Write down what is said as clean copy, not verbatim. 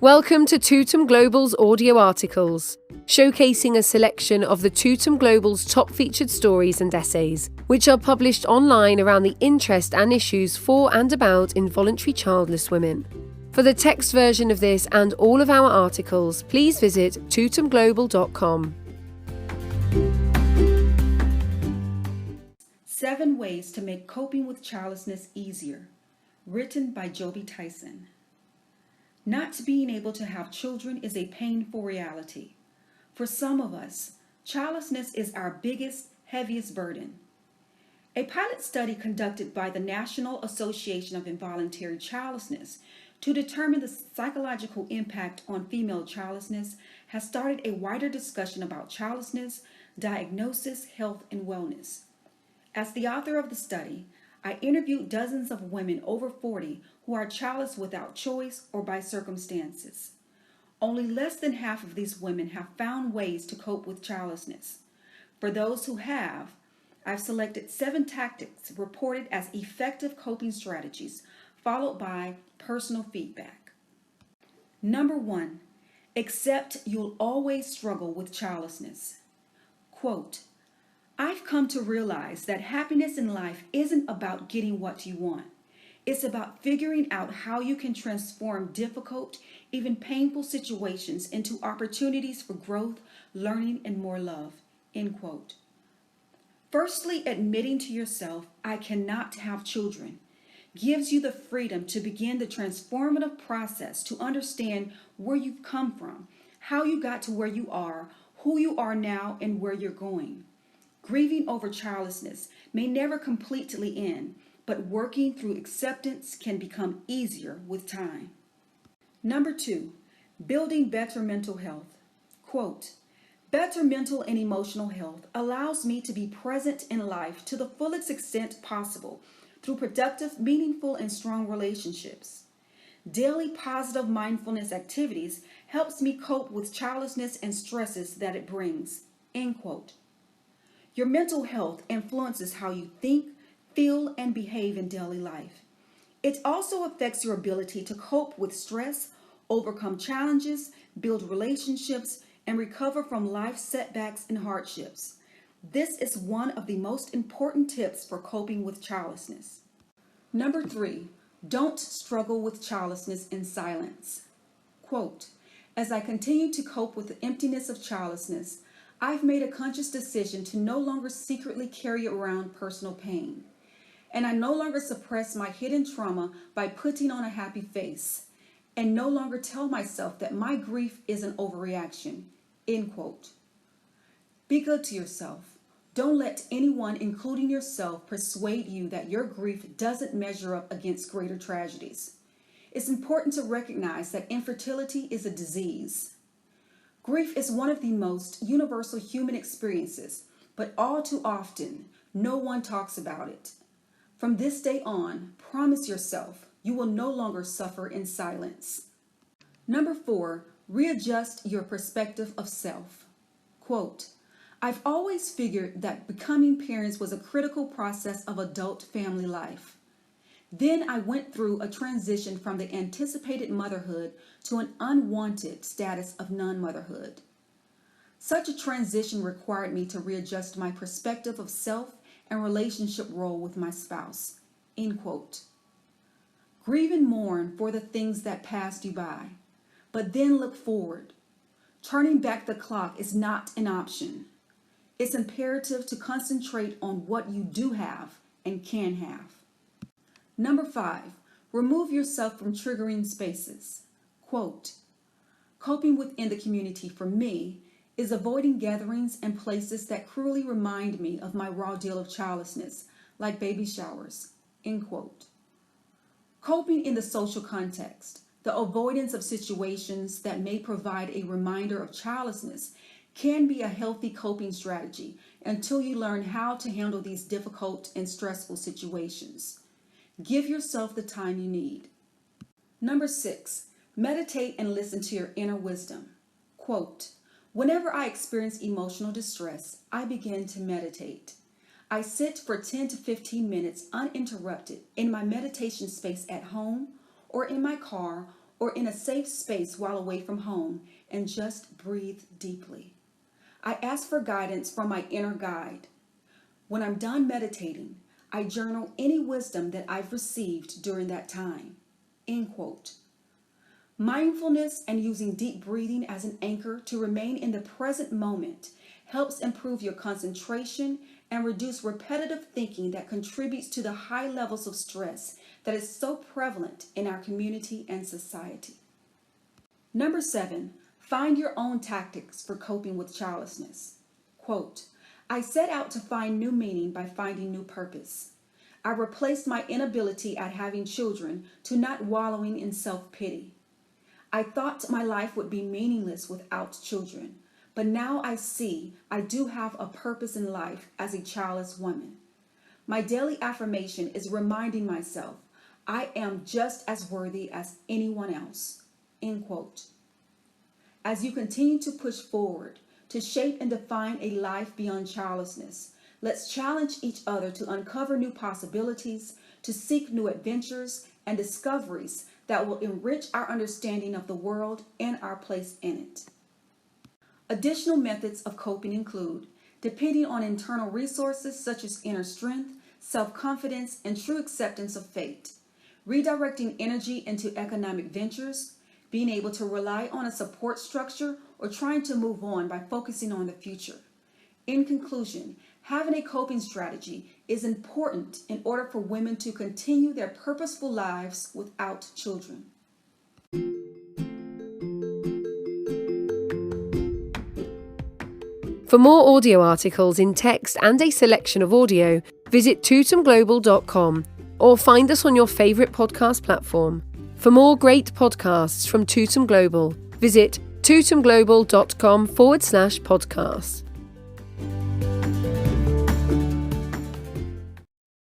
Welcome to Tutum Global's audio articles, showcasing a selection of the Tutum Global's top featured stories and essays, which are published online around the interest and issues for and about involuntary childless women. For the text version of this and all of our articles, please visit tutumglobal.com. 7 Ways to Make Coping with Childlessness Easier, written by Joby Tyson. Not being able to have children is a painful reality. For some of us, childlessness is our biggest, heaviest burden. A pilot study conducted by the National Association of Involuntary Childlessness to determine the psychological impact on female childlessness has started a wider discussion about childlessness, diagnosis, health, and wellness. As the author of the study, I interviewed dozens of women over 40 who are childless without choice or by circumstances. Only less than half of these women have found ways to cope with childlessness. For those who have, I've selected 7 tactics reported as effective coping strategies, followed by personal feedback. Number 1, accept you'll always struggle with childlessness. Quote, I've come to realize that happiness in life isn't about getting what you want. It's about figuring out how you can transform difficult, even painful situations into opportunities for growth, learning, and more love. End quote. Firstly, admitting to yourself, I cannot have children, gives you the freedom to begin the transformative process to understand where you've come from, how you got to where you are, who you are now, and where you're going. Grieving over childlessness may never completely end, but working through acceptance can become easier with time. Number 2, building better mental health. Quote, better mental and emotional health allows me to be present in life to the fullest extent possible through productive, meaningful, and strong relationships. Daily positive mindfulness activities helps me cope with childlessness and stresses that it brings. End quote. Your mental health influences how you think, feel, and behave in daily life. It also affects your ability to cope with stress, overcome challenges, build relationships, and recover from life setbacks and hardships. This is one of the most important tips for coping with childlessness. Number 3, don't struggle with childlessness in silence. Quote, as I continue to cope with the emptiness of childlessness, I've made a conscious decision to no longer secretly carry around personal pain. And I no longer suppress my hidden trauma by putting on a happy face, and no longer tell myself that my grief is an overreaction. End quote. Be good to yourself. Don't let anyone, including yourself, persuade you that your grief doesn't measure up against greater tragedies. It's important to recognize that infertility is a disease. Grief is one of the most universal human experiences, but all too often, no one talks about it. From this day on, promise yourself you will no longer suffer in silence. Number 4, readjust your perspective of self. Quote, I've always figured that becoming parents was a critical process of adult family life. Then I went through a transition from the anticipated motherhood to an unwanted status of non-motherhood. Such a transition required me to readjust my perspective of self and relationship role with my spouse. End quote. Grieve and mourn for the things that passed you by, but then look forward. Turning back the clock is not an option. It's imperative to concentrate on what you do have and can have. Number 5, remove yourself from triggering spaces. Quote, coping within the community for me is avoiding gatherings and places that cruelly remind me of my raw deal of childlessness, like baby showers. End quote. Coping in the social context, the avoidance of situations that may provide a reminder of childlessness can be a healthy coping strategy until you learn how to handle these difficult and stressful situations. Give yourself the time you need. Number 6, meditate and listen to your inner wisdom. Quote, whenever I experience emotional distress, I begin to meditate. I sit for 10 to 15 minutes uninterrupted in my meditation space at home or in my car or in a safe space while away from home and just breathe deeply. I ask for guidance from my inner guide. When I'm done meditating, I journal any wisdom that I've received during that time." End quote. Mindfulness and using deep breathing as an anchor to remain in the present moment helps improve your concentration and reduce repetitive thinking that contributes to the high levels of stress that is so prevalent in our community and society. Number 7, find your own tactics for coping with childlessness. Quote, "I set out to find new meaning by finding new purpose. I replaced my inability at having children to not wallowing in self-pity. I thought my life would be meaningless without children, but now I see I do have a purpose in life as a childless woman. My daily affirmation is reminding myself I am just as worthy as anyone else." End quote. As you continue to push forward to shape and define a life beyond childlessness, let's challenge each other to uncover new possibilities, to seek new adventures and discoveries that will enrich our understanding of the world and our place in it. Additional methods of coping include depending on internal resources such as inner strength, self-confidence, and true acceptance of fate, redirecting energy into economic ventures, being able to rely on a support structure, or trying to move on by focusing on the future. In conclusion, having a coping strategy is important in order for women to continue their purposeful lives without children. For more audio articles in text and a selection of audio, visit tutumglobal.com or find us on your favourite podcast platform. For more great podcasts from Tutum Global, visit tutumglobal.com/podcast.